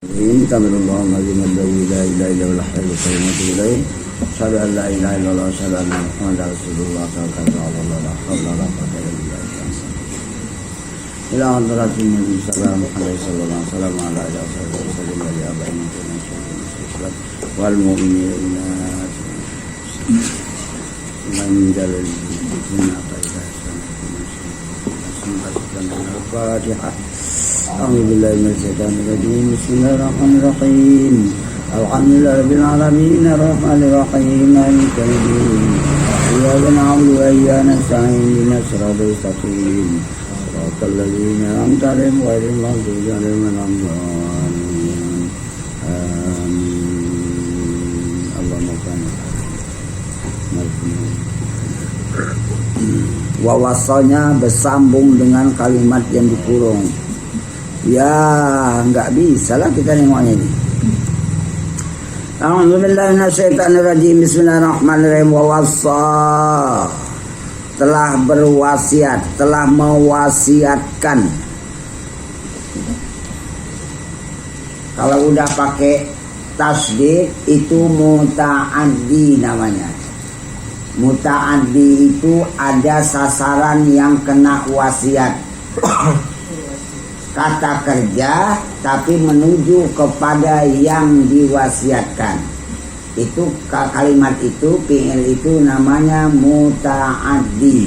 كامل الله العظيم الذي لا اله الا هو الحي القيوم اليه اشهد ان لا اله الا الله واشهد ان محمدا رسول الله توكلت على الله لا حول ولا قوه الا بالله الى حضرة النبي صلى الله عليه وسلم وعلى اله وصحبه وسلم ولابائنا والمؤمنين من جل الجنة الفاتحة. أعوذ بالله من الشيطان الرجيم. بسم الله الرحمن الرحيم. الحمد لله رب العالمين الرحمن الرحيم مالك يوم الدين إياك نعبد وإياك نستعين اهدنا الصراط المستقيم صراط الذين أنعمت عليهم غير المغضوب عليهم ولا الضالين آمين. اللهم صل Wawasannya bersambung dengan kalimat yang dikurung. Ya, nggak bisa lah kita nengoknya ini. A'udzubillahi minasyaitonirrajim. Bismillahirrahmanirrahim. Wawassa, telah berwasiat, telah mewasiatkan. Kalau udah pakai tasdid itu muta'addi namanya. Muta'addi itu ada sasaran yang kena wasiat. Kata kerja tapi menuju kepada yang diwasiatkan. Itu kalimat itu, fi'il itu namanya muta'addi.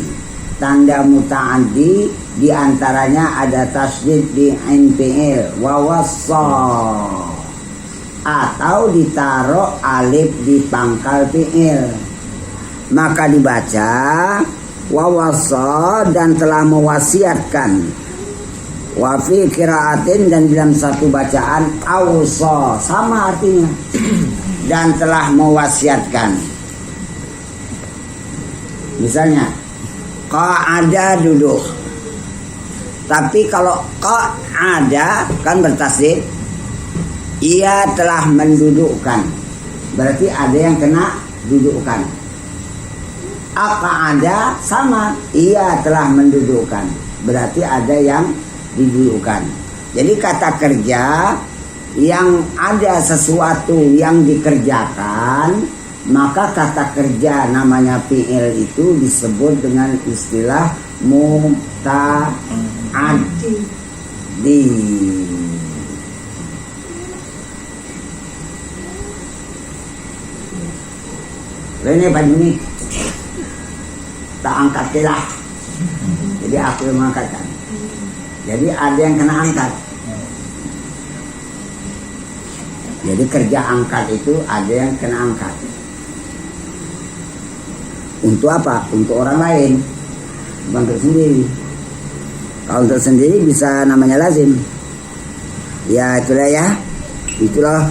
Tanda muta'addi diantaranya ada tasdid di fi'il wawassa, atau ditaruh alif di pangkal fi'il. Maka dibaca wawassa dan telah mewasiatkan. Wa fi qiraatin, dan dalam satu bacaan awsa, sama artinya. Dan telah mewasiatkan. Misalnya qa'ada, duduk. Tapi kalau qa'ada kan bertasdid, ia telah mendudukkan. Berarti ada yang kena dudukkan. Aqa'ada sama, ia telah mendudukkan, berarti ada yang didudukkan. Jadi kata kerja yang ada sesuatu yang dikerjakan, maka kata kerja namanya fi'il itu disebut dengan istilah muta'addi. Ini Pak Juni tak angkat kelah, jadi aku yang mengangkatkan. Jadi ada yang kena angkat. Jadi kerja angkat itu ada yang kena angkat. Untuk apa? Untuk orang lain, bukan untuk sendiri. Kalau untuk sendiri bisa namanya lazim. Ya itulah ya. Itulah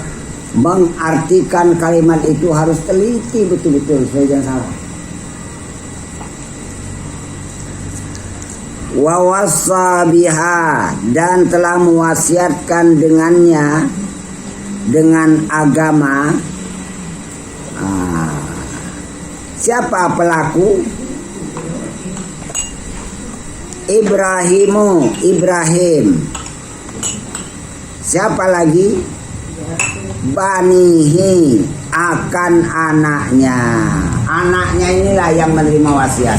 mengartikan kalimat itu harus teliti betul-betul supaya jangan salah. Wawassa biha, dan telah mewasiatkan dengannya, dengan agama. Siapa pelaku? Ibrahim. Siapa lagi? Banihi, akan anaknya. Anaknya inilah yang menerima wasiat.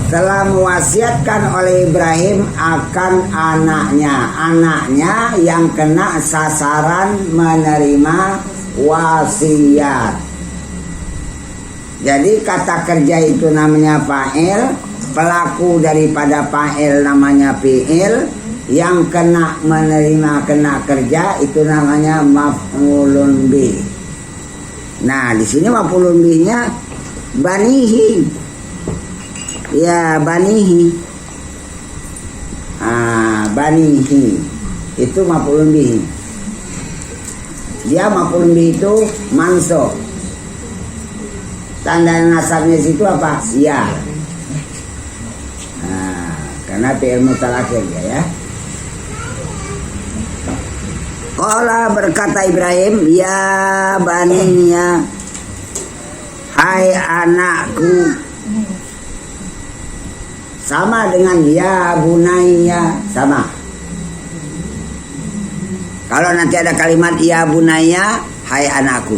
Telah mewasiatkan oleh Ibrahim akan anaknya. Anaknya yang kena sasaran menerima wasiat. Jadi kata kerja itu namanya fa'il, pelaku daripada fa'il namanya fi'il, yang kena menerima, kena kerja itu namanya maf'ulun bih. Nah, di sini maf'ulun bihnya banihi. Ya, banihi. Banihi itu maf'ulun bih. Dia maf'ulun bih itu mansub. Tanda nasabnya situ apa? Ya. Karena fi'il mutalakhir ya. Qala, berkata Ibrahim, ya baniya, hai anakku. Sama dengan ya bunayya, sama. Kalau nanti ada kalimat ya bunaya, hai anakku.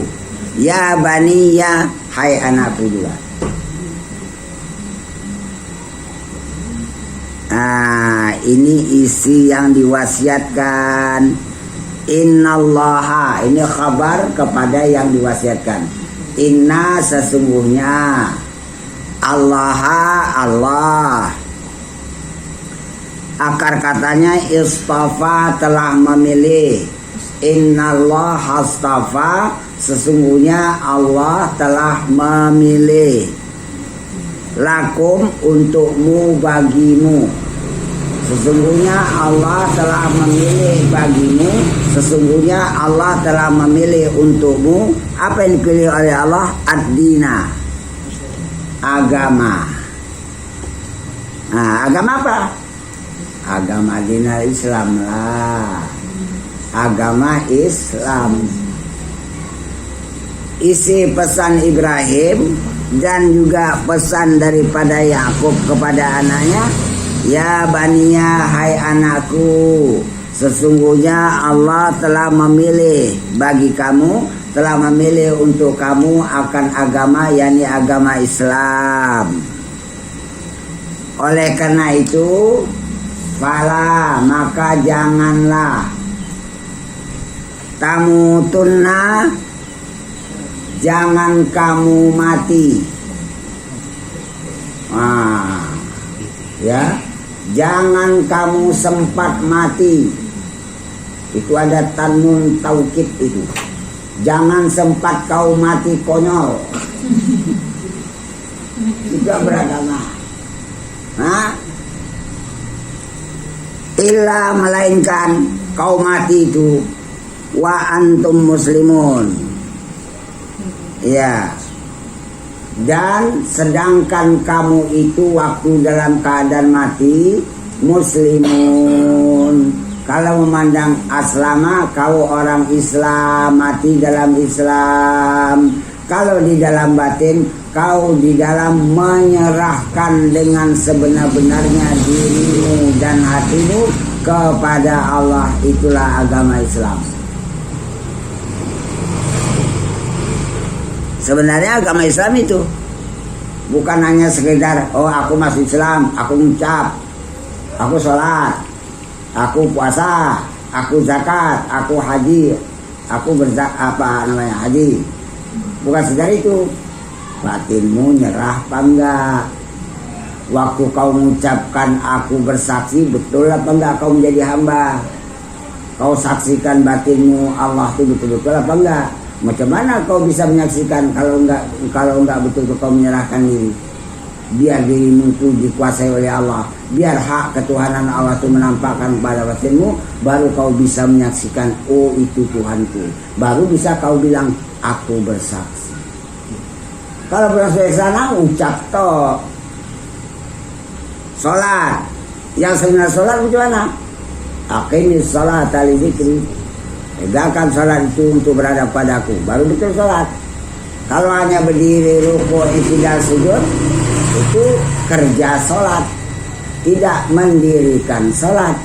Ya baniya, hai anakku juga. Nah, ini isi yang diwasiatkan. Innallaha, ini kabar kepada yang diwasiatkan. Inna, sesungguhnya, Allah. Akar katanya istafa, telah memilih. Innallaha astafa, sesungguhnya Allah telah memilih. Lakum, untukmu, bagimu. Sesungguhnya Allah telah memilih bagimu. Sesungguhnya Allah telah memilih untukmu. Apa yang dipilih oleh Allah? Ad-dina, agama. Nah, agama apa? Agama dinal Islam lah. Agama Islam. Isi pesan Ibrahim dan juga pesan daripada Yakub kepada anaknya, ya baniya, hai anakku, sesungguhnya Allah telah memilih bagi kamu, telah memilih untuk kamu akan agama, yakni agama Islam. Oleh karena itu, fala, maka janganlah, tamutunna, jangan kamu mati. Ya, jangan kamu sempat mati. Itu ada tanun taukid itu. Jangan sempat kau mati konyol. Juga beragama. Illa, melainkan kau mati itu wa antum muslimun. Ya. Dan sedangkan kamu itu waktu dalam keadaan mati muslimun. Kalau memandang aslama, kau orang Islam, mati dalam Islam. Kalau di dalam batin, kau di dalam menyerahkan dengan sebenar-benarnya dirimu dan hatimu kepada Allah. Itulah agama Islam. Sebenarnya agama Islam itu bukan hanya sekedar, oh aku masuk Islam, aku ngucap, aku sholat, aku puasa, aku zakat, aku haji, aku haji. Bukan sekedar itu. Batinmu nyerah apa enggak? Waktu kau mengucapkan aku bersaksi, betul apa enggak kau menjadi hamba? Kau saksikan batinmu Allah itu betul-betul apa enggak? Macam mana kau bisa menyaksikan kalau enggak betul-betul kau menyerahkan diri? Biar dirimu itu dikuasai oleh Allah, biar hak ketuhanan Allah itu menampakkan pada batinmu, baru kau bisa menyaksikan, oh itu Tuhanku. Baru bisa kau bilang aku bersaksi. Kalau bersaksi sana ucap toh. Salat, yang sebenarnya salat bagaimana? Aqimis salat li dzikri. Tegakkan salat itu untuk berhadap padaku, baru betul salat. Kalau hanya berdiri, rukuk, i'tidal, sujud, itu kerja salat, tidak mendirikan salat.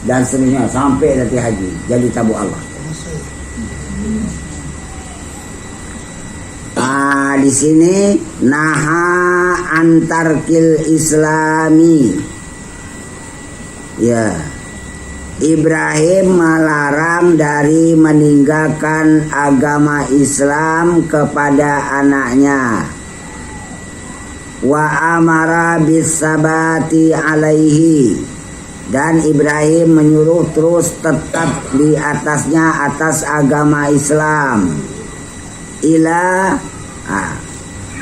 Dan seterusnya sampai nanti haji jadi tabu Allah. Di sini naha antarkil islami. Ya, Ibrahim melarang dari meninggalkan agama Islam kepada anaknya. Wa amara bis sabati alaihi, dan Ibrahim menyuruh terus tetap di atasnya, atas agama Islam. Ila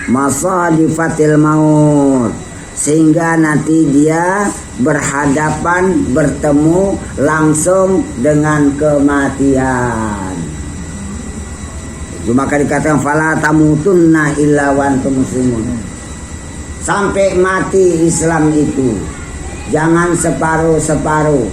masadifatil maut, sehingga nanti dia bertemu langsung dengan kematian. Maka dikatakan fala tamutunna illa wa antum muslimun. Sampai mati Islam itu jangan separuh-separuh.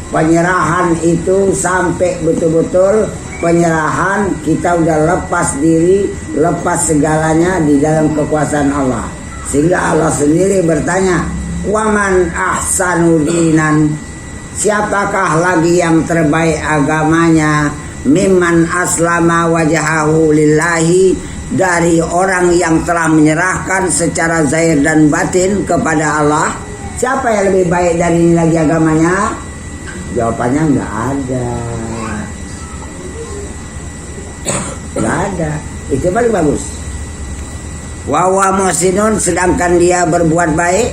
Penyerahan itu sampai betul-betul penyerahan, kita udah lepas diri, lepas segalanya di dalam kekuasaan Allah. Sehingga Allah sendiri bertanya, Waman ahsanu dinan, siapakah lagi yang terbaik agamanya, mimman aslama wajahahu lillahi, dari orang yang telah menyerahkan secara zahir dan batin kepada Allah. Siapa yang lebih baik dari ini lagi agamanya? Jawabannya nggak ada. Nggak ada. Itu paling bagus. Wawa muhsinun, sedangkan dia berbuat baik.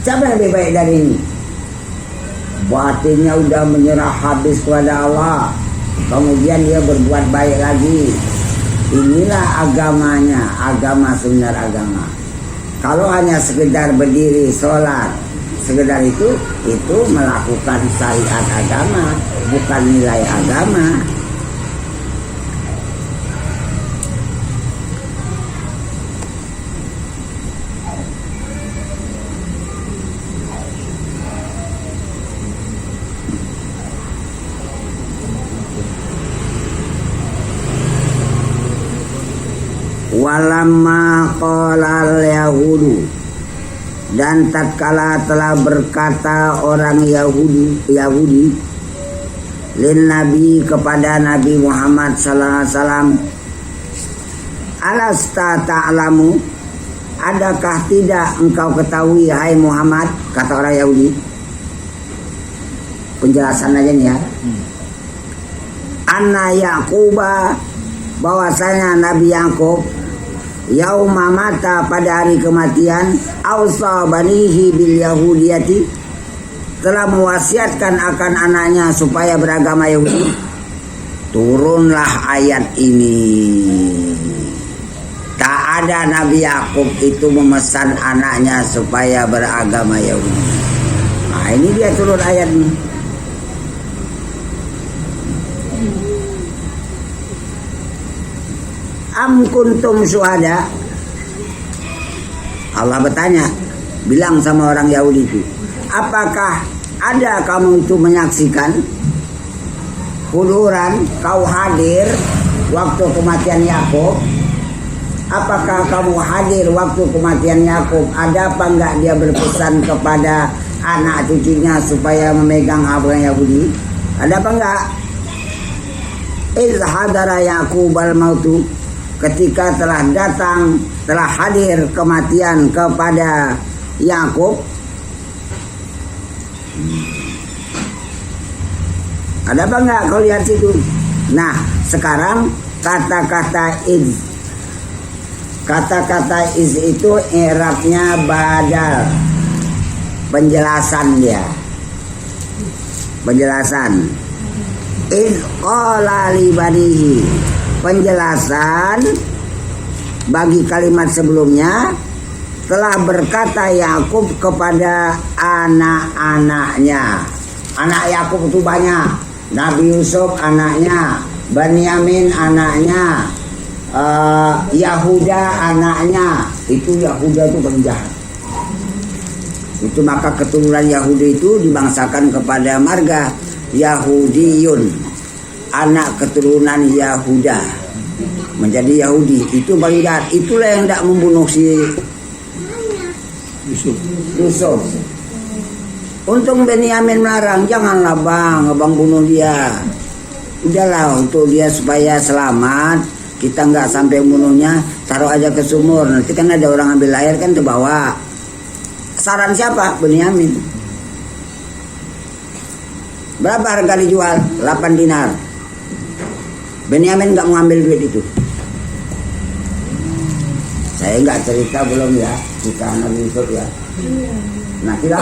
Siapa yang lebih baik dari ini? Batinnya udah menyerah habis kepada Allah, kemudian dia berbuat baik lagi. Inilah agamanya, agama sebenar agama. Kalau hanya sekedar berdiri sholat, sekedar itu melakukan syariat agama, bukan nilai agama. Walamma qalal yahudu, dan tatkala telah berkata orang Yahudi lin nabi, kepada Nabi Muhammad sallallahu alaihi wasallam, alasta ta'lamu, adakah tidak engkau ketahui hai Muhammad, kata orang Yahudi. Penjelasan aja nih ya. Anna Yaquba, bahwasanya Nabi Yakub yauma mata, pada hari kematian, ausa banihi bil yahudiyati, telah mewasiatkan akan anaknya supaya beragama Yahudi. Turunlah ayat ini. Tak ada Nabi Yakub itu memesan anaknya supaya beragama Yahudi. Nah, ini dia turun ayat ini. Am kuntum syuhada, Allah bertanya, bilang sama orang Yahudi itu, apakah ada kamu itu menyaksikan, huduran, kau hadir waktu kematian Yakub? Apakah kamu hadir waktu kematian Yakub? Ada apa enggak dia berpesan kepada anak cucunya supaya memegang agama Yahudi? Ada apa enggak? Iz hadara Yakub al-mautu, ketika telah datang, telah hadir kematian kepada Yakub. Ada apa enggak kau lihat situ? Nah, sekarang kata-kata iz itu i'rabnya badal. Penjelasan dia. Penjelasan. Iz qala li banihi, penjelasan bagi kalimat sebelumnya. Telah berkata Yakub kepada anak-anaknya. Anak Yakub itu banyak. Nabi Yusuf anaknya, Benyamin anaknya, Yahuda anaknya. Itu Yahuda itu penjahat. Itu maka keturunan Yahudi itu dibangsakan kepada marga Yahudiyun, anak keturunan Yahuda, menjadi Yahudi. Itu paling jahat. Itulah yang tidak membunuh si Yusuf. Untung Benyamin melarang, janganlah bang bunuh dia. Udahlah, untuk dia supaya selamat, kita nggak sampai bunuhnya, taruh aja ke sumur. Nanti kan ada orang ambil air kan terbawa. Saran siapa? Benyamin. Berapa harga dijual? 8 dinar. Benyamin nggak mau ambil duit itu. Saya nggak cerita belum ya, kita Nabi Yusuf ya. Nah tidak.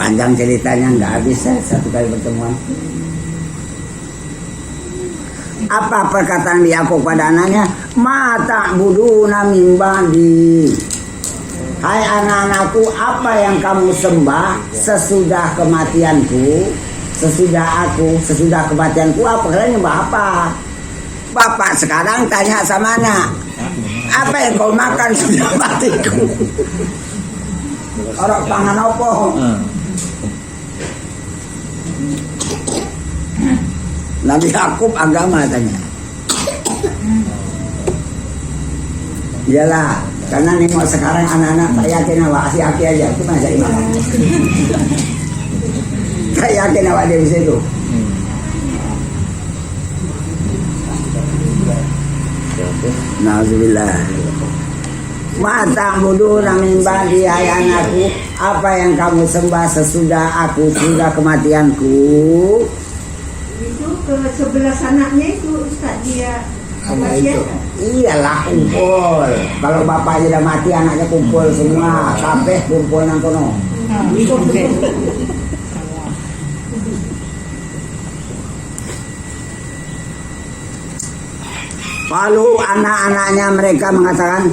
Panjang ceritanya, nggak habis satu kali pertemuan. Apa perkataan Yakub pada anaknya? Mata buduna min ba'di. Hai anak-anakku, apa yang kamu sembah sesudah kematianku? Sesudah kematianku, apa kalian nyembah apa? Bapak sekarang tanya sama anak, apa yang kau makan sudah matiku? Orang pangan apa? Nabi Yakub agama tanya. Iyalah, karena nengok sekarang anak-anak tak yakin awak aki aja, itu masa imam. Tak yakin awak dia bisa itu. Nauzubillah. Wa ta'buduna min ba'di hai anakku, apa yang kamu sembah sesudah aku, sudah kematianku? Itu ke sebelah sananya itu Ustaz dia kematian. Iyalah kumpul. Kalau bapaknya udah mati, anaknya kumpul semua, kabeh kumpul nang kono. Lalu anak-anaknya mereka mengatakan,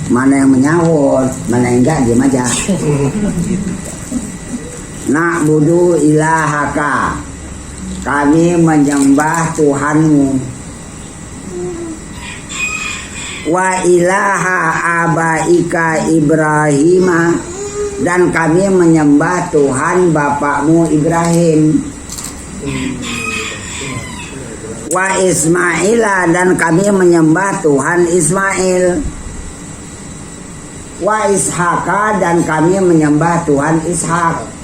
mana yang menyahut, mana yang enggak, diam aja. Na'budu ilahaka, kami menyembah Tuhanmu, wa ilaha abaika Ibrahima, dan kami menyembah Tuhan bapakmu Ibrahim, wa Ismaila, dan kami menyembah Tuhan Ismail, wa Ishaka, dan kami menyembah Tuhan Ishak.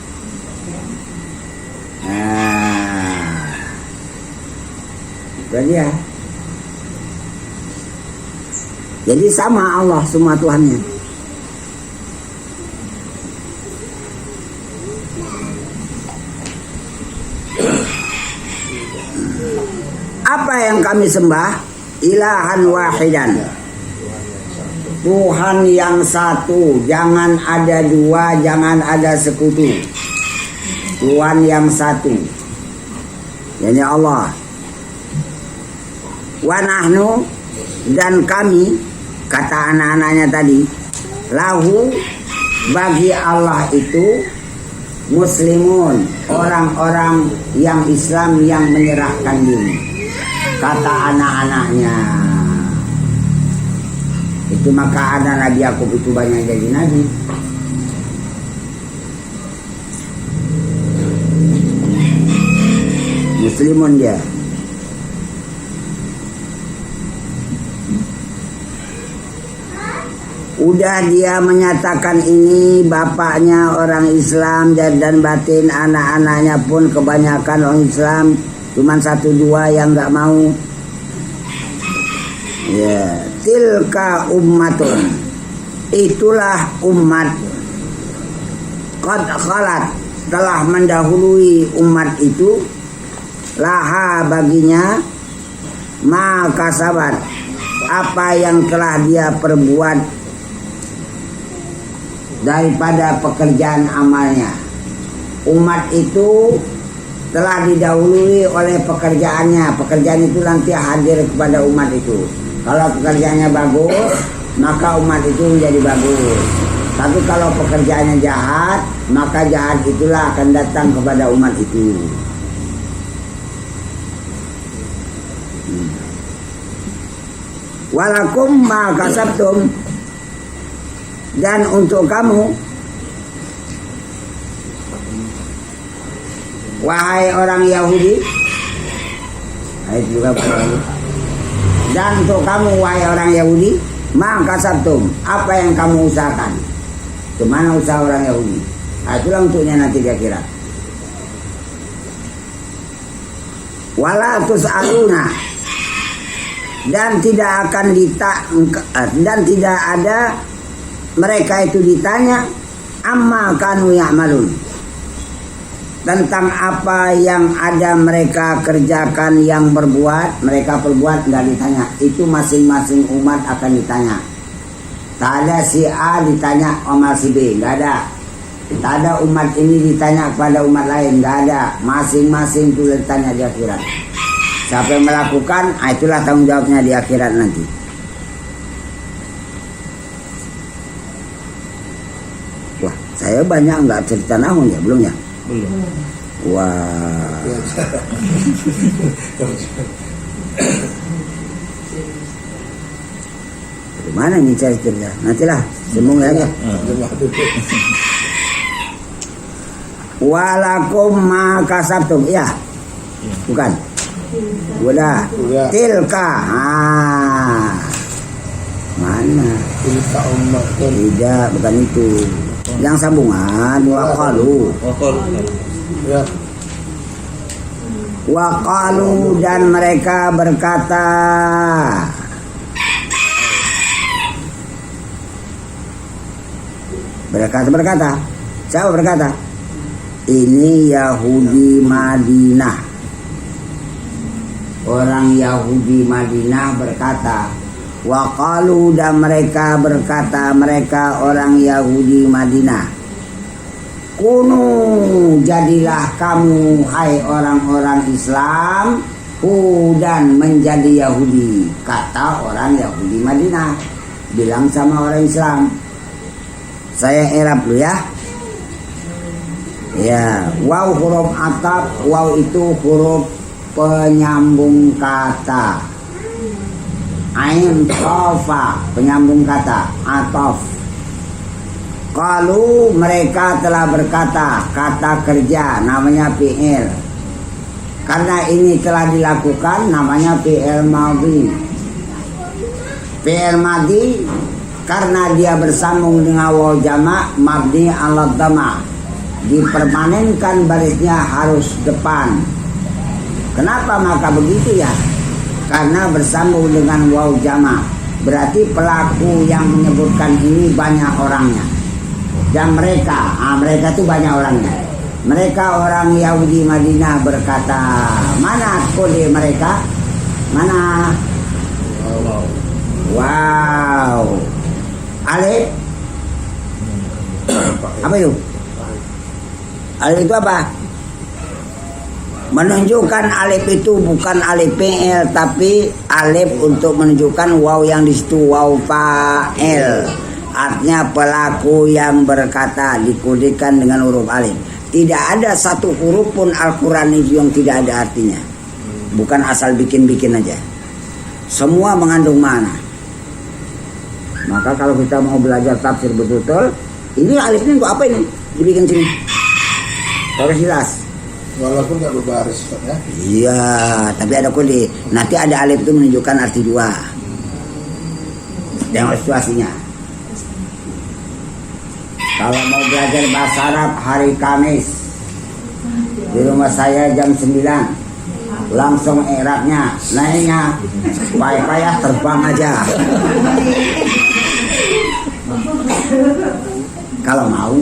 Itu dia. Jadi sama Allah semua Tuhannya. Apa yang kami sembah? Ilahan wahidan, Tuhan yang satu, jangan ada dua, jangan ada sekutu. Tuhan yang satu, yakni Allah. Wa nahnu, dan kami, kata anak-anaknya tadi, lahu, bagi Allah itu, muslimun, orang-orang yang Islam yang menyerahkan diri. Kata anak-anaknya. Itu maka ada Nabi Yakub itu banyak jadi nabi. Muslimun dia. Udah dia menyatakan ini bapaknya orang Islam dan batin, anak-anaknya pun kebanyakan orang Islam, cuman 1-2 yang nggak mau. Ya, tilka ummatun, itulah umat, qad khalat, telah mendahului umat itu, laha baginya, ma kasabat, apa yang telah dia perbuat daripada pekerjaan amalnya. Umat itu telah didahului oleh pekerjaannya. Pekerjaan itu nanti hadir kepada umat itu. Kalau pekerjaannya bagus, maka umat itu menjadi bagus. Tapi kalau pekerjaannya jahat, maka jahat itulah akan datang kepada umat itu. Walakum ma kasabtum, dan untuk kamu, wahai orang Yahudi, ayat juga berlalu. Dan untuk kamu wahai orang Yahudi, ma kasabtum, apa yang kamu usahakan. Kemana usaha orang Yahudi? Itulah untuknya nanti di akhirat. Wala tus'aluna, dan tidak akan dan tidak ada mereka itu ditanya amma kanu ya'malun, tentang apa yang ada mereka kerjakan, yang mereka perbuat, nggak ditanya. Itu masing-masing umat akan ditanya. Tak ada si A ditanya sama si B, nggak ada. Tak ada umat ini ditanya kepada umat lain, nggak ada. Masing-masing itu ditanya di akhirat. Siapa yang melakukan, itulah tanggung jawabnya di akhirat nanti. Wah, saya banyak nggak cerita nahun ya, belum ya? Belum. Wah. Mana nih cerita? Nantilah, sembung aja. Walakum ma kasabtum, iya. Bukan. Udah. Tilka. Tilka ummatun. Tidak, bukan itu. Yang sambungan waqalu. Ya. Waqalu dan mereka berkata. Berkata. Siapa berkata? Ini Yahudi Madinah. Orang Yahudi Madinah berkata. Waqalu dan mereka berkata, mereka orang Yahudi Madinah. Kunu jadilah kamu hai orang-orang Islam hudan menjadi Yahudi, kata orang Yahudi Madinah. Bilang sama orang Islam. Saya erab dulu ya. Ya, waw huruf ataf, waw itu huruf penyambung kata. Ain tofa penyambung kata atof. Kalau mereka telah berkata, kata kerja namanya fi'il. Karena ini telah dilakukan namanya fi'il madhi. Fi'il madhi karena dia bersambung dengan waw jamak mabni ala dhamma. Dipermanenkan barisnya harus depan. Kenapa maka begitu ya? Karena bersambung dengan waw jamak. Berarti pelaku yang menyebutkan ini banyak orangnya. Dan mereka itu banyak orangnya. Mereka orang Yahudi Madinah berkata, mana kode mereka? Mana? Wow. Alif. Apa itu? Alif itu apa? Menunjukkan alif itu bukan alif fi'il, tapi alif untuk menunjukkan waw yang di situ waw fa'il. Artinya pelaku yang berkata dikodekan dengan huruf alif. Tidak ada satu huruf pun Al-Quran itu yang tidak ada artinya. Bukan asal bikin-bikin aja. Semua mengandung makna. Maka kalau kita mau belajar tafsir betul-betul, ini alif ini untuk apa ini? Dibikin sini. Harus jelas. Walaupun nggak berbaris ya. Iya, tapi ada kode. Nanti ada alif itu menunjukkan arti dua. Tengok situasinya. Kalau mau belajar bahasa Arab hari Kamis di rumah saya jam 9, langsung i'rabnya, naiknya payah-payah terbang aja. Kalau mau.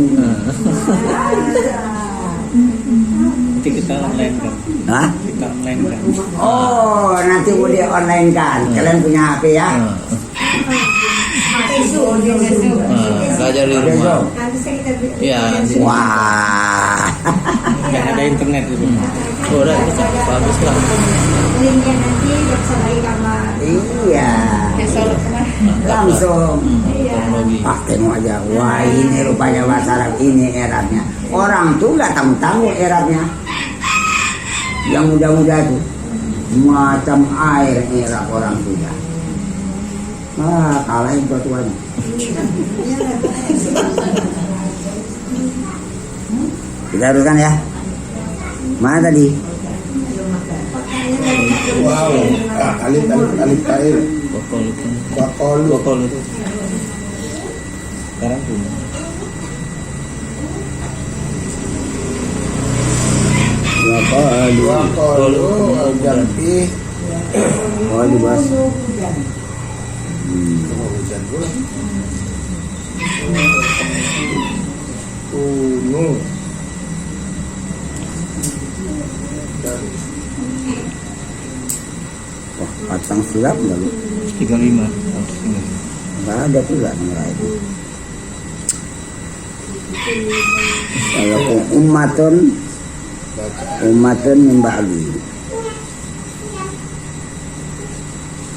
Nanti kita online kan. Hah? Kita online kan. Oh, nanti mau di online kan. Kalian punya HP ya? Belajar di rumah. Iya. Wah. Nggak ada internet di rumah. Oh, udah bisa. Bagus lah. Linknya nanti bersama kamar. Iya. Langsung. Teknologi. Tengok aja. Wah, ini rupanya bahasa Arab, ini Arabnya. Orang tuh nggak tahu Arabnya. Yang muda-muda tuh macam air Arab orang tuh. Kalahin tua-tuanya. Kita teruskan ya. Mana tadi? Wow. Alif ta'il. Waqalu. Sekarang tuh. Waqalu al-jam'i. Oh, dibahas. Hujan pula. Kunu. Wah, patang sulap nggak lu? 35. Nggak ada pula nomor itu. Kalau umatun min ba'di.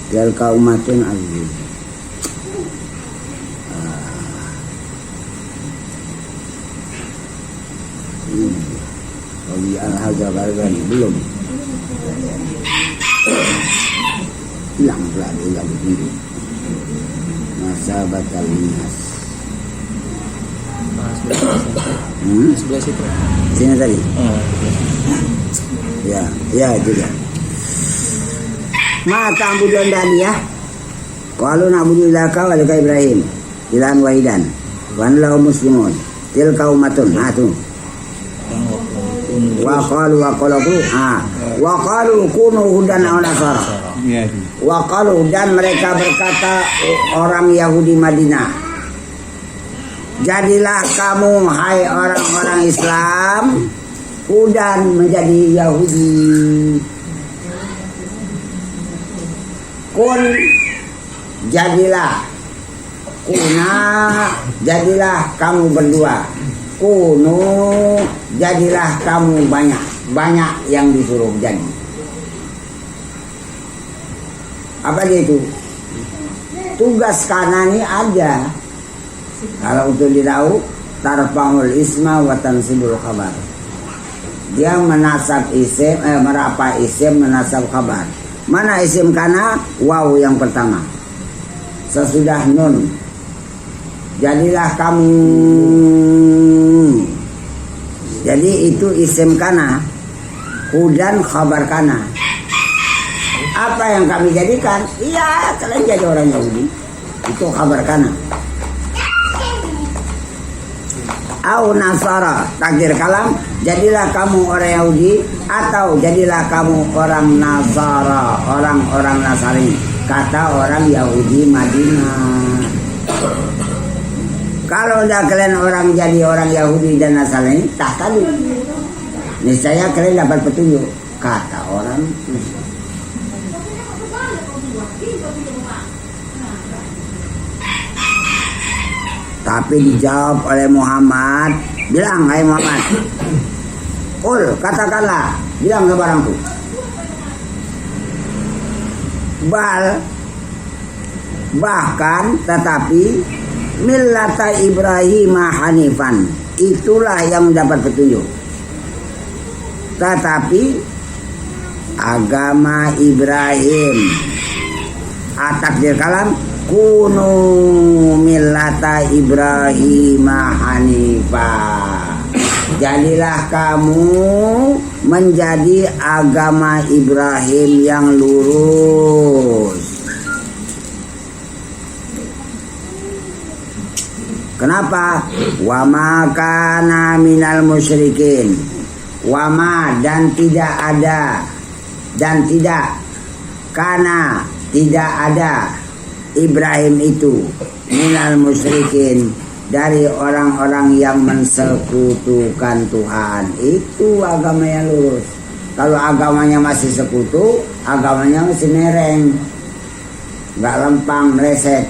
Tilka umatun aziz. Bagi al-hazabargan belum. Hilang pula dia begini. Masa batal linas. Sebelah situ. Sini tadi. Oh, Ya juga. Mata bulan dan ya. Qalu na'budu ilaka wa ilaka Ibrahim ilahan wahidan wa lahu muslimun tilka ummatun. Wa qalu kunu hudan aw nasara. Wa qalu, dan mereka berkata orang Yahudi Madinah, jadilah kamu hai orang-orang Islam hudan, menjadi Yahudi. Kun, jadilah. Kuna, jadilah kamu berdua. Kunu, jadilah kamu banyak. Banyak yang disuruh jadi. Apa dia itu? Tugas kanani ada. Kalau untuk ditahu, tarfa'ul isma wa tansibul khabar. Dia menasab isim, merapa isim, menasab khabar. Mana isim kana? Waw yang pertama. Sesudah nun, jadilah kamu. Jadi itu isim kana. Hudan khabar kana. Apa yang kami jadikan? Iya, kalian jadi orang Yahudi. Itu khabar kana. Au nasara, takdir kalam, jadilah kamu orang Yahudi atau jadilah kamu orang Nasara, orang-orang Nasrani. Kata orang Yahudi Madinah. Kalau udah kalian orang jadi orang Yahudi dan Nasrani, tak tadi. Niscaya kalian dapat petunjuk. Kata orang. Tapi dijawab oleh Muhammad, bilang, hai Muhammad, Qul, katakanlah, bilang ke barangku, bahkan tetapi millata Ibrahim hanifan, itulah yang mendapat petunjuk. Tetapi agama Ibrahim, takdir kalam, kunu millata Ibrahim hanifa, jadilah kamu menjadi agama Ibrahim yang lurus. Kenapa? Wa ma kana minal musyrikin. Wa ma, dan tidak ada, dan tidak kana, tidak ada Ibrahim itu minal musyrikin, dari orang-orang yang mensekutukan Tuhan. Itu agama yang lurus. Kalau agamanya masih sekutu, agamanya masih nereng, nggak lempang, meleset.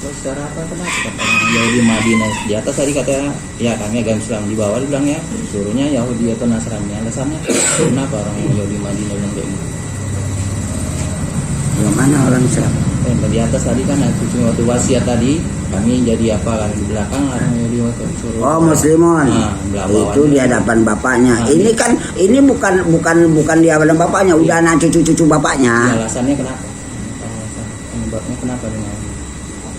Secara apa, kenapa kata orang Yahudi Madinah di atas tadi katanya ya kami agama Islam, di bawah bilang ya suruhnya Yahudi atau Nasrani. Alasannya kenapa orang Yahudi Madinah bilang kayak gitu? Yang mana orang Islam? Di atas tadi kan waktu wasiat tadi kami jadi apa kan, di belakang orang Yahudi waktu suruh. Oh, muslimun. Itu di hadapan bapaknya. Ini kan ini bukan di hadapan bapaknya, udah anak cucu-cucu bapaknya. Alasannya kenapa? Penyebabnya kenapa dengan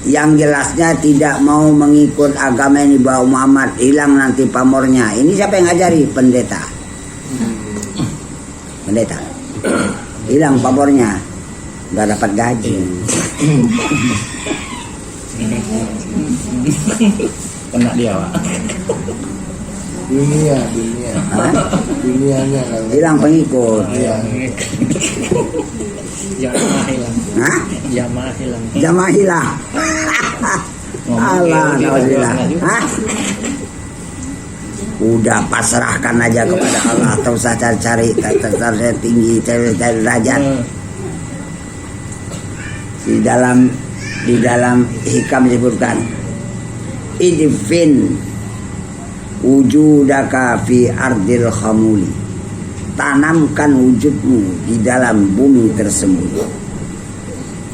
yang jelasnya tidak mau mengikut agama yang dibawa Muhammad, hilang nanti pamornya. Ini siapa yang ngajari? Pendeta. Pendeta. Hilang pamornya, nggak dapat gaji. kena dia Pak. Dunianya kan Hilang pengikut. Jamaah hilang. Hah? Jamaah hilang. Jamaah hilang. Allah, alhamdulillah. Hah? Udah pasrahkan aja kepada Allah, atau usah cari-cari tinggi, cari derajat. Di dalam hikam disebutkan, idfin wujudaka fi ardil khamuli, tanamkan wujudmu di dalam bumi tersembunyi.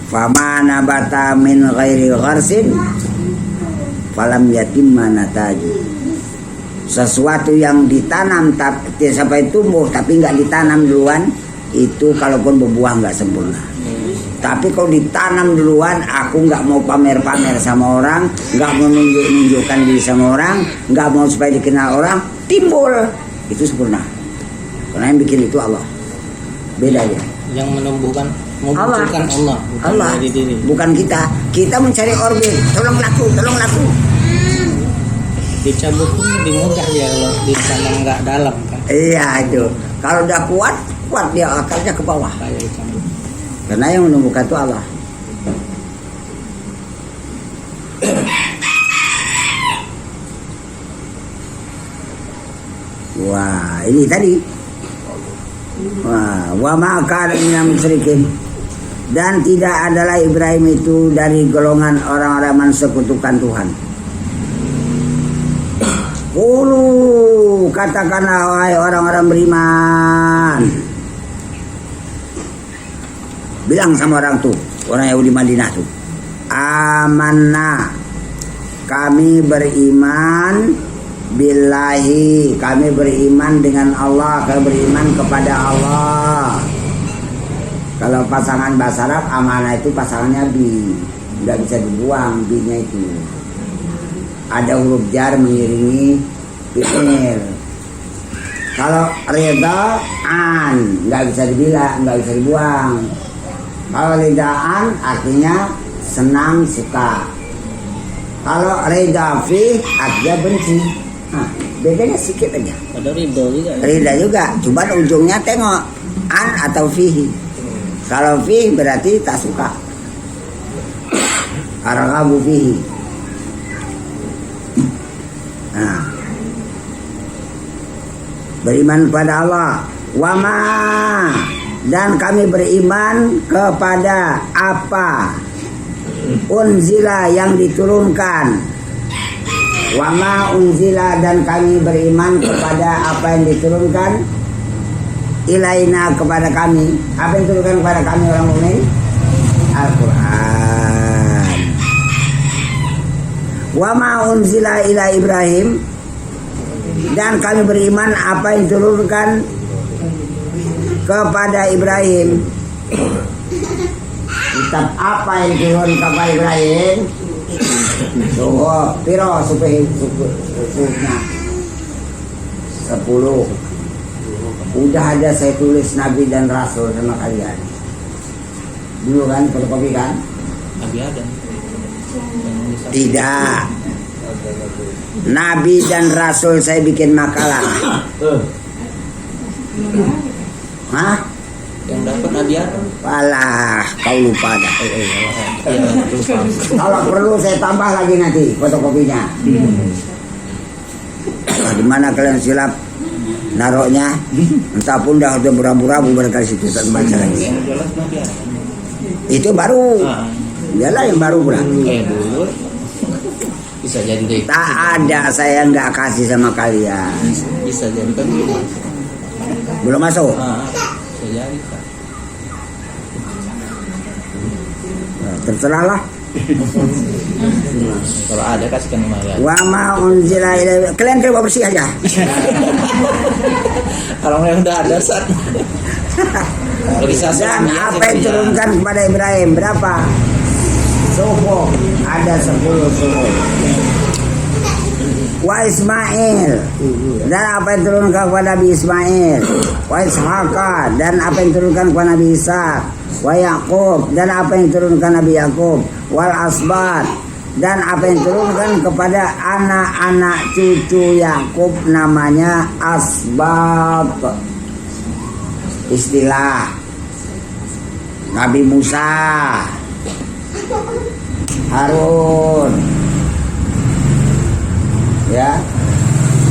Fama nabata min ghairi gharsin falam yatimma nataju. Sesuatu yang ditanam tapi sampai tumbuh tapi nggak ditanam duluan, itu kalaupun berbuah nggak sempurna. Tapi kalau ditanam duluan, aku nggak mau pamer-pamer sama orang, nggak mau nunjukkan diri sama orang, nggak mau supaya dikenal orang, timbul, itu sempurna. Karena yang bikin itu Allah. Beda ya. Yang menumbuhkan Memunculkan Allah, bukan Allah, dari diri. bukan kita. Kita mencari orbit. Tolong laku. Dicabut pun lebih mudah dia kalau di sana nggak dalam kan. Iya itu. Kalau udah kuat dia akarnya ke bawah. Kayak dicabut. Karena yang menumbuhkan itu Allah. Wah, ini tadi. Wah, wa ma kana minal musyrikin. Dan tidak adalah Ibrahim itu dari golongan orang-orang mensekutukan Tuhan. Qulu, katakanlah wahai orang-orang beriman. Bilang sama orang tuh, orang Yahudi Madinah tuh. Amanna, kami beriman billahi, kami beriman dengan Allah, kami beriman kepada Allah. Kalau pasangan bahasa Arab amanah itu pasangannya bi, nggak bisa dibuang bi-nya itu. Ada huruf jar mengiringi fi'il. Kalau rida an nggak bisa dibilang, nggak bisa dibuang. Kalau ridaan artinya senang, suka. Kalau rida fi artinya benci. Nah, bedanya sedikit aja. Ada ridho juga. Rida juga, cuma ujungnya tengok an atau fihi. Kalau fi berarti tak suka. Araghabu fihi. Nah, beriman pada Allah. Wama, dan kami beriman kepada apa unzila yang diturunkan. Wama unzila, dan kami beriman kepada apa yang diturunkan ilaina, kepada kami. Apa yang diturunkan kepada kami orang mukmin? Al-Quran. Wama unzila ila Ibrahim, dan kami beriman apa yang diturunkan kepada Ibrahim. Kitab apa yang diturunkan kepada Ibrahim? Piro sukunya 10. Udah ada saya tulis Nabi dan Rasul sama kalian. Dulu kan fotokopi kan? Nabi ada. Tidak. Nabi dan Rasul saya bikin makalah. Hah? Yang dapat Nabi ada. Walah, kau lupa dah. Iya, lupa. Kalau perlu saya tambah lagi nanti fotokopinya. Nah, di mana kalian silap naroknya? Entah pun dah udah berabu-rabu barangkali situ tak baca lagi. Jelas Nabi ada. Itu baru. Ah, Dialah yang baru pula. dulu bisa jadi deh. Tak ada, saya nggak kasih sama kalian. Bisa jadi kan belum. Belum masuk. Bisa jadi kan. Nah, terserahlah. Kalau ada kasihkan sama ya. Wa ma unzila ilaihi. Kalian coba bersih aja. Kalau yang udah ada saat. Bisa Dan apa yang turunkan kepada Ibrahim berapa? Suhu, ada 10 suhu. Wa Ismail, dan apa yang turunkan kepada Nabi Ismail. Wa Ishaqa, dan apa yang turunkan kepada Nabi Ishaq. Wa Yaqub, dan apa yang turunkan Nabi Yaqub. Wal Asbat, dan apa yang turunkan kepada anak-anak cucu Yaqub, namanya Asbat. Istilah Nabi Musa, Harun, ya,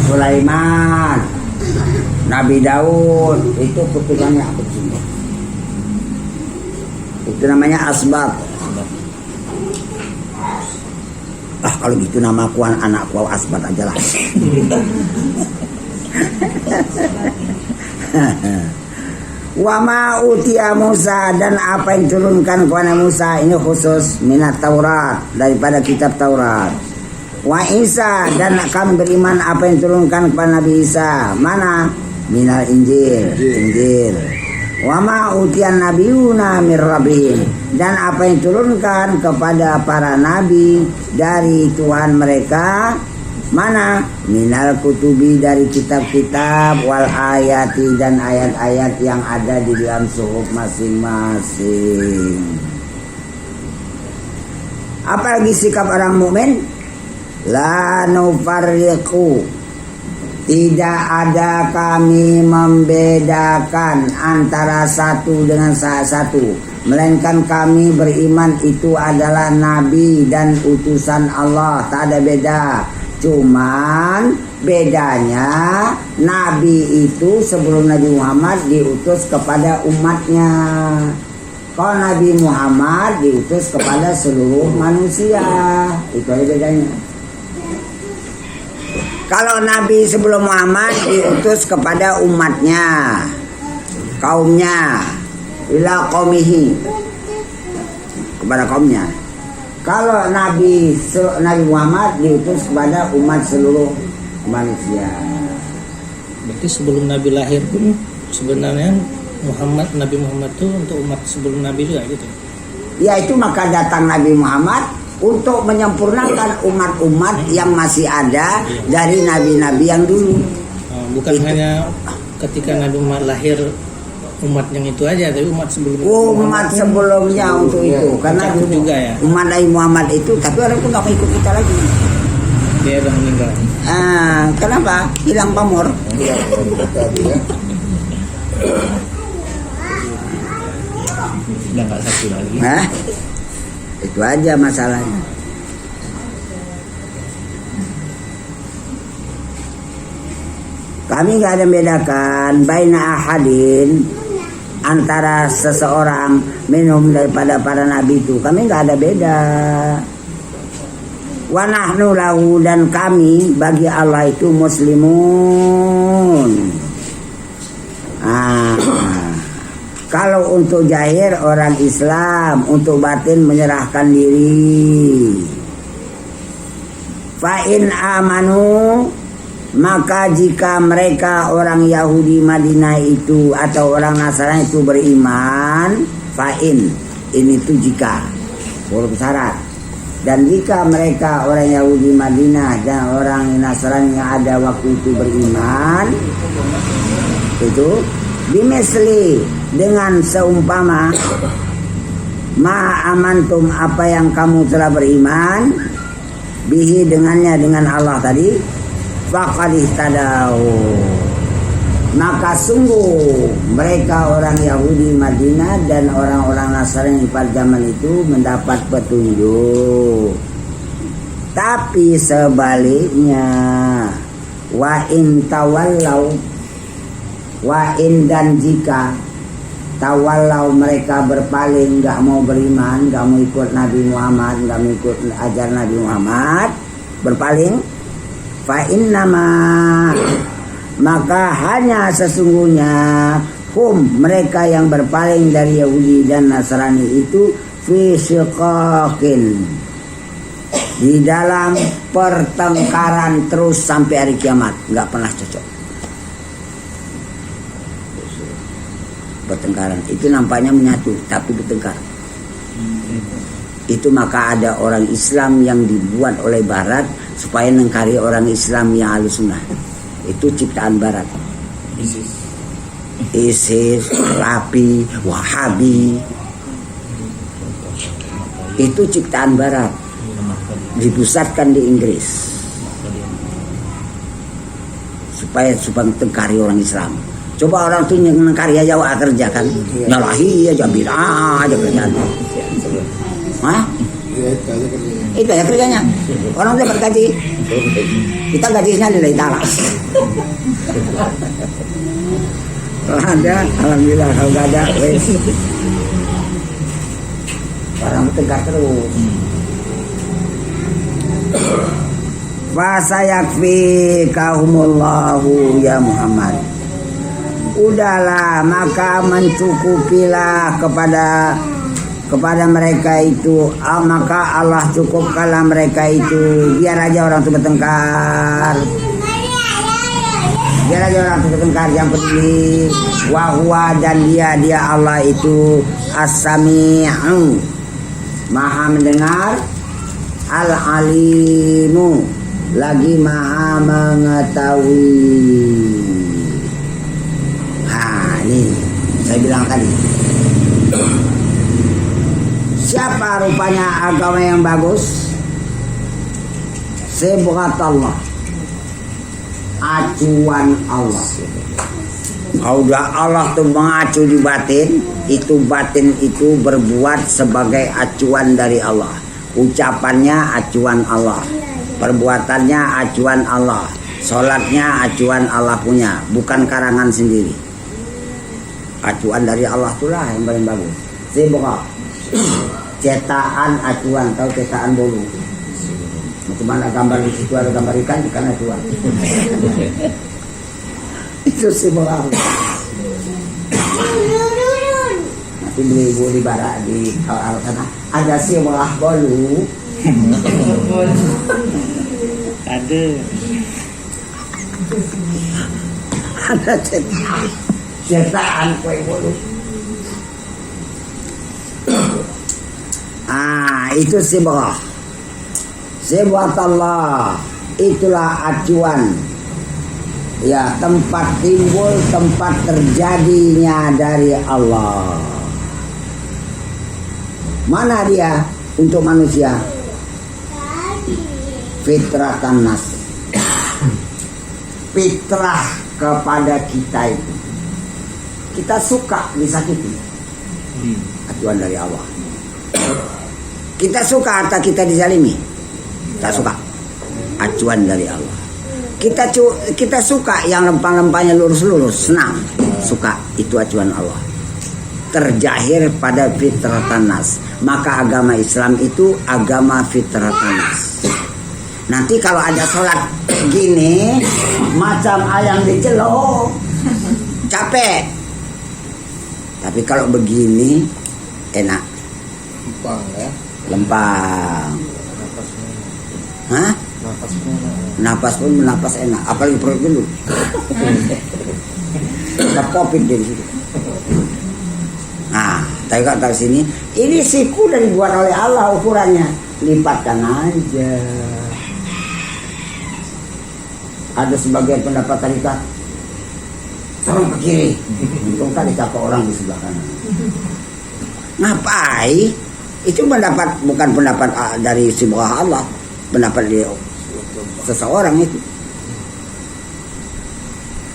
Sulaiman, Nabi Daud, itu keturunannya apa sih? Itu namanya asbab. Kalau gitu nama aku anakku asbab aja lah. Wa ma utiya Musa, dan apa yang turunkan kepada Musa, ini khusus minat Taurat, daripada kitab Taurat. Wa Isa, dan kami beriman apa yang turunkan kepada Nabi Isa, mana? Minal Injil. Wa ma utiya nabiyuna mir rabbihim, dan apa yang turunkan kepada para nabi dari Tuhan mereka, Mana? Minal kutubi, dari kitab-kitab, wal ayati, dan ayat-ayat yang ada di dalam suhuf masing-masing. Apa lagi sikap orang mukmin? La nufarriqu, tidak ada kami membedakan antara satu dengan satu, melainkan kami beriman itu adalah nabi dan utusan Allah, tak ada beda. Cuman bedanya nabi itu sebelum Nabi Muhammad diutus kepada umatnya. Kalau Nabi Muhammad diutus kepada seluruh manusia. Itu aja bedanya. Kalau Nabi sebelum Muhammad diutus kepada umatnya, kaumnya, ila qaumihi, kepada kaumnya. Kalau Nabi Muhammad diutus kepada umat seluruh manusia. Berarti sebelum Nabi lahir pun sebenarnya Nabi Muhammad itu untuk umat sebelum Nabi juga gitu. Ya, itu maka datang Nabi Muhammad untuk menyempurnakan umat-umat yang masih ada dari nabi-nabi yang dulu. Bukan itu. Hanya ketika Nabi Muhammad lahir umat yang itu aja, tapi umat sebelumnya. Umat sebelumnya untuk itu, karena juga ya. Umat Nabi Muhammad itu, tapi orang pun nggak mau ikut kita lagi. Dia udah meninggal. Kenapa? Hilang pamor. Udah nggak satu lagi. Itu aja masalahnya. Kami nggak ada bedakan baina ahadin, antara seseorang minum daripada para nabi itu. Kami nggak ada beda. Wa nahnu lahu, dan kami bagi Allah itu muslimun. Kalau untuk zahir orang Islam, untuk batin menyerahkan diri. Fa in amanu, maka jika mereka orang Yahudi Madinah itu atau orang Nasrani itu beriman, fa'in, ini tuh jika, huruf syarat. Dan jika mereka orang Yahudi Madinah dan orang Nasrani yang ada waktu itu beriman, itu bimisli, dengan seumpama ma amantum, apa yang kamu telah beriman, bihi, dengannya, dengan Allah tadi, faqad ihtadaw, maka sungguh mereka orang Yahudi Madinah dan orang-orang Nasrani pada zaman itu mendapat petunjuk. Tapi sebaliknya, wa in tawallau, wa in, dan jika tawallau, mereka berpaling, nggak mau beriman, nggak mau ikut Nabi Muhammad, nggak mau ikut ajar Nabi Muhammad, berpaling, fa innama, maka hanya sesungguhnya mereka yang berpaling dari Yahudi dan Nasrani itu fi syiqaqin, di dalam pertengkaran terus sampai hari kiamat, nggak pernah cocok. Pertengkaran itu nampaknya menyatu, tapi bertengkar. Itu maka ada orang Islam yang dibuat oleh Barat supaya nengkari orang Islam yang Ahlussunnah. Itu ciptaan Barat. ISIS, Rapi, Wahabi. Itu ciptaan Barat, dipusatkan di Inggris supaya tengkari orang Islam. Coba orang tuh yang karya Jawa kerja kan, nyalahi aja, bilang aja kerjaan. Itu ya kerjanya. Orang dapat gaji, kita gajinya dari tanah. Kalau ada, alhamdulillah. Kalau nggak ada, wes. Orang bertengkar terus. Fasayakfikahumullahu ya Muhammad. Udahlah, maka mencukupilah kepada mereka itu, maka Allah cukupkanlah mereka itu. Biar aja orang itu bertengkar, biar aja orang itu bertengkar. Yang peduli wahwa, dan dia Allah itu as-sami'u, maha mendengar, al-alimu, lagi maha mengetahui. Ini saya bilang tadi, siapa rupanya agama yang bagus? Sibghat Allah, acuan Allah. Kalau Allah tuh mengacu di batin itu berbuat sebagai acuan dari Allah. Ucapannya acuan Allah, perbuatannya acuan Allah, sholatnya acuan Allah punya, bukan karangan sendiri. Acuan dari Allah itulah yang paling bagus. Sibghat, cetakan acuan, tahu cetakan bolu. Bagaimana gambar di situ ada gambar ikan acuan. Itu sibghat. Nanti beli di barat di awal sana ada sibghat bolu. Ada. Ada cetakan kue bolu. Itu sibghat. Sibghat Allah, itulah acuan. Ya, tempat timbul, tempat terjadinya dari Allah. Mana dia untuk manusia? Fitratan nas. Fitrah kepada kita itu. Kita suka disakiti. Acuan dari Allah. Kita suka harta kita dizalimi. Kita suka. Acuan dari Allah. Kita suka yang lempang-lempangnya lurus-lurus, senang. Suka, itu acuan Allah. Terjahir pada fitratan nas. Maka agama Islam itu agama fitratan nas. Nanti kalau ada sholat gini, macam ayam dicelok, capek. Tapi kalau begini, enak. Lempang ya. Lempang. Napasnya. Hah? Napasnya. Napas pun menapas enak, apalagi perut dulu. Kita covid dari situ. Nah, tapi kata sini, ini siku dan dibuat oleh Allah ukurannya, lipatkan aja. Ada sebagian pendapat tarikat, sorong ke kiri, untung tadi cakap orang di sebelah kanan. Ngapain? Itu pendapat, bukan pendapat dari sibghat Allah, pendapat dia seseorang itu.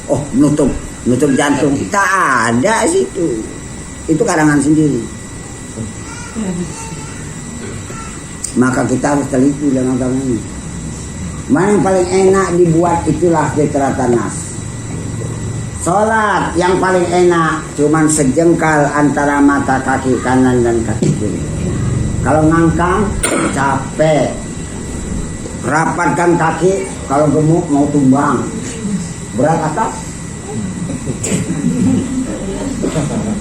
Oh, nutup jantung, tak ada situ. Itu karangan sendiri. Maka kita harus teliti dengan agama ini. Mana yang paling enak dibuat, itulah fitratan nas. Sholat yang paling enak cuman sejengkal antara mata kaki kanan dan kaki kiri. Kalau ngangkang capek, rapatkan kaki, kalau gemuk mau tumbang, berat atas.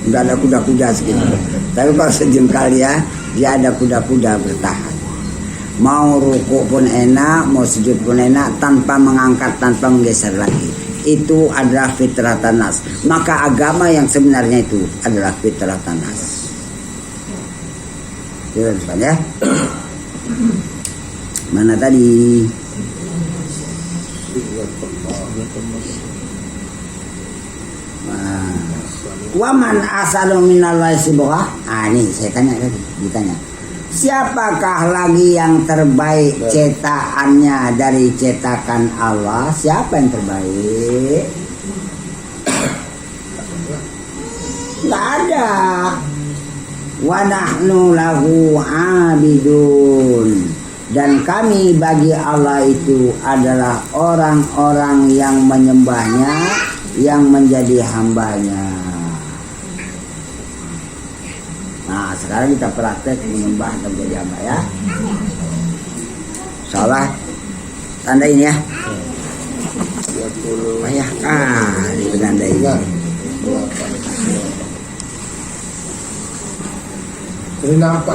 Udah ada kuda-kuda segitu. Tapi kalau sejengkal dia ada kuda-kuda bertahan. Mau ruku pun enak, mau sujud pun enak, tanpa mengangkat, tanpa menggeser lagi. Itu adalah fitratan nas. Maka agama yang sebenarnya itu adalah fitratan nas. Kita depan ya. Mana tadi? Waman asalu minallahi sibghat. Ini saya tanya tadi, ditanya. Siapakah lagi yang terbaik cetakannya dari cetakan Allah? Siapa yang terbaik? Nggak ada. Wa nahnu lahu abidun. Dan kami bagi Allah itu adalah orang-orang yang menyembahnya, yang menjadi hambanya. Nah, sekarang kita praktek menyembah dan menjadi hamba ya. Salah, tandain ya. Banyak kali menandain. Jadi nampak